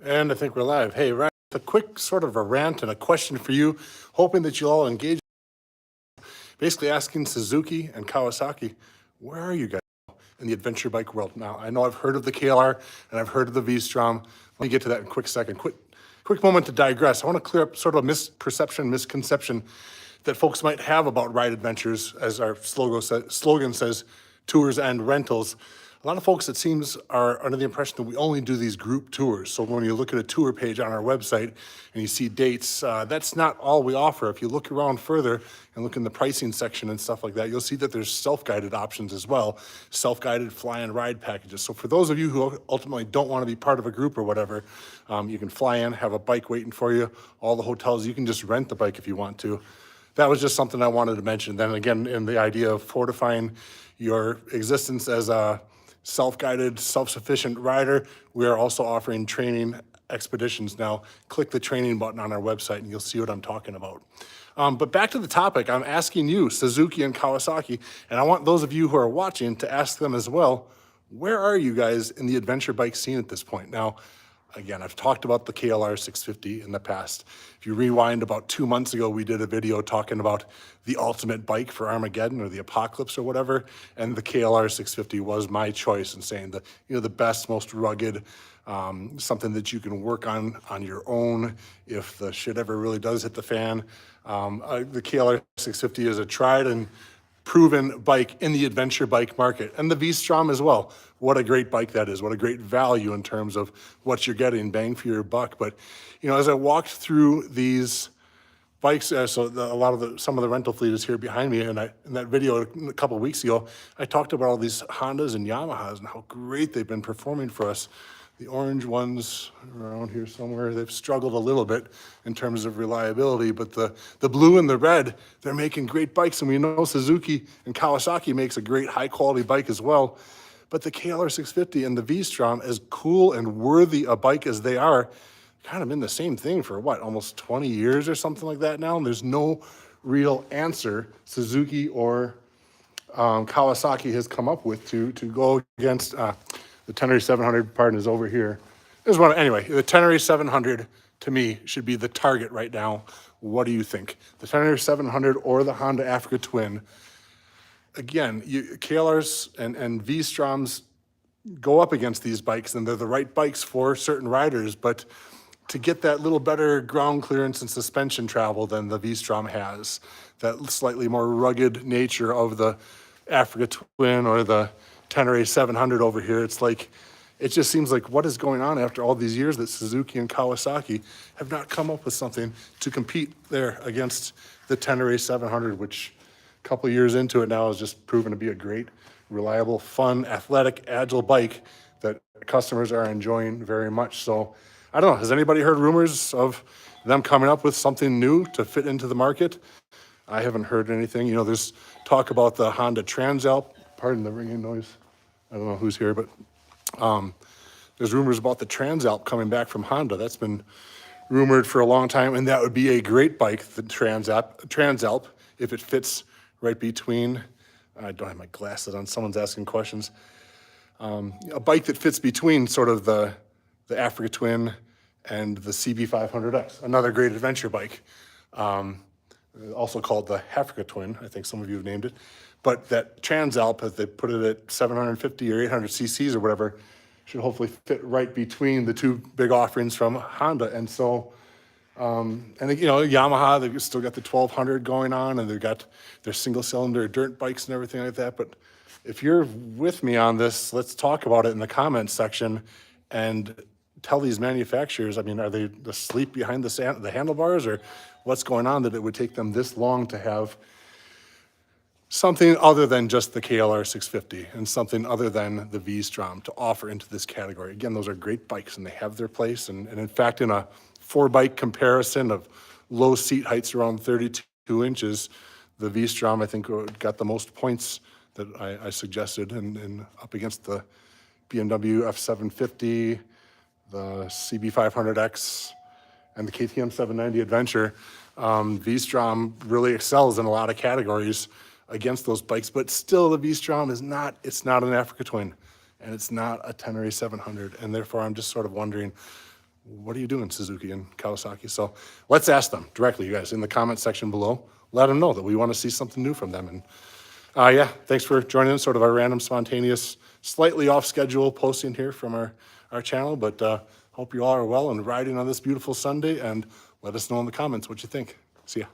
And I think we're live. Hey, Ryan, a quick sort of a rant and a question for you, hoping that you'll all engage. Basically asking Suzuki and Kawasaki, where are you guys in the adventure bike world now? I know I've heard of the KLR and I've heard of the V-Strom. Let me get to that in a quick second. Quick moment to digress. I want to clear up sort of a misconception that folks might have about ride adventures, as our slogan says, tours and rentals. A lot of folks, it seems, are under the impression that we only do these group tours. So when you look at a tour page on our website and you see dates, that's not all we offer. If you look around further and look in the pricing section and stuff like that, you'll see that there's self-guided options as well, self-guided fly and ride packages. So for those of you who ultimately don't want to be part of a group or whatever, you can fly in, have a bike waiting for you, all the hotels, you can just rent the bike if you want to. That was just something I wanted to mention. Then again, in the idea of fortifying your existence as a self-guided, self-sufficient rider, we are also offering training expeditions now. Click the training button on our website and you'll see what I'm talking about. But back to the topic, I'm asking you, Suzuki and Kawasaki, and I want those of you who are watching to ask them as well, where are you guys in the adventure bike scene at this point? Now, again, I've talked about the KLR 650 in the past. If you rewind about 2 months ago, we did a video talking about the ultimate bike for Armageddon or the apocalypse or whatever, and the KLR 650 was my choice in saying the best, most rugged, something that you can work on your own if the shit ever really does hit the fan. The KLR 650 is a tried and proven bike in the adventure bike market, and the V-Strom as well. What a great bike that is. What a great value in terms of what you're getting, bang for your buck. But as I walked through these bikes, some of the rental fleet is here behind me, and in that video a couple of weeks ago, I talked about all these Hondas and Yamahas and how great they've been performing for us. The orange ones around here somewhere, they've struggled a little bit in terms of reliability, but the blue and the red, they're making great bikes, and we know Suzuki and Kawasaki makes a great high quality bike as well. But the KLR 650 and the V-Strom, as cool and worthy a bike as they are, kind of been the same thing for almost 20 years or something like that now, and there's no real answer Suzuki or Kawasaki has come up with to go against. The Tenere 700, pardon, is over here. Anyway, the Tenere 700 to me should be the target right now. What do you think? The Tenere 700 or the Honda Africa Twin? Again, KLRs and V-Stroms go up against these bikes, and they're the right bikes for certain riders, but to get that little better ground clearance and suspension travel than the V-Strom has, that slightly more rugged nature of the Africa Twin or the Tenere 700 over here, it just seems like what is going on after all these years that Suzuki and Kawasaki have not come up with something to compete there against the Tenere 700, which a couple of years into it now has just proven to be a great, reliable, fun, athletic, agile bike that customers are enjoying very much. So I don't know, has anybody heard rumors of them coming up with something new to fit into the market? I haven't heard anything. There's talk about the Honda Transalp. Pardon the ringing noise. I don't know who's here, but there's rumors about the Transalp coming back from Honda. That's been rumored for a long time, and that would be a great bike, the Transalp, if it fits right between. I don't have my glasses on. Someone's asking questions. A bike that fits between sort of the Africa Twin and the CB500X, another great adventure bike. Also called the Africa Twin, I think some of you have named it. But that Transalp, as they put it at 750 or 800 cc's or whatever, should hopefully fit right between the two big offerings from Honda. And so, Yamaha, they've still got the 1200 going on, and they've got their single cylinder dirt bikes and everything like that. But if you're with me on this, let's talk about it in the comments section and tell these manufacturers, are they asleep behind the handlebars, or what's going on that it would take them this long to have something other than just the KLR 650 and something other than the V-Strom to offer into this category? Again, those are great bikes and they have their place. And in fact, in a 4-bike comparison of low seat heights around 32 inches, the V-Strom, I think, got the most points that I suggested and up against the BMW F750, the CB500X, and the KTM 790 Adventure. V-Strom really excels in a lot of categories against those bikes, but still the V-Strom it's not an Africa Twin, and it's not a Tenere 700, and therefore I'm just sort of wondering, what are you doing, Suzuki and Kawasaki? So let's ask them directly, you guys, in the comment section below. Let them know that we want to see something new from them. And yeah, thanks for joining us. Sort of our random, spontaneous, slightly off schedule posting here from our channel. But hope you all are well and riding on this beautiful Sunday. And let us know in the comments what you think. See ya.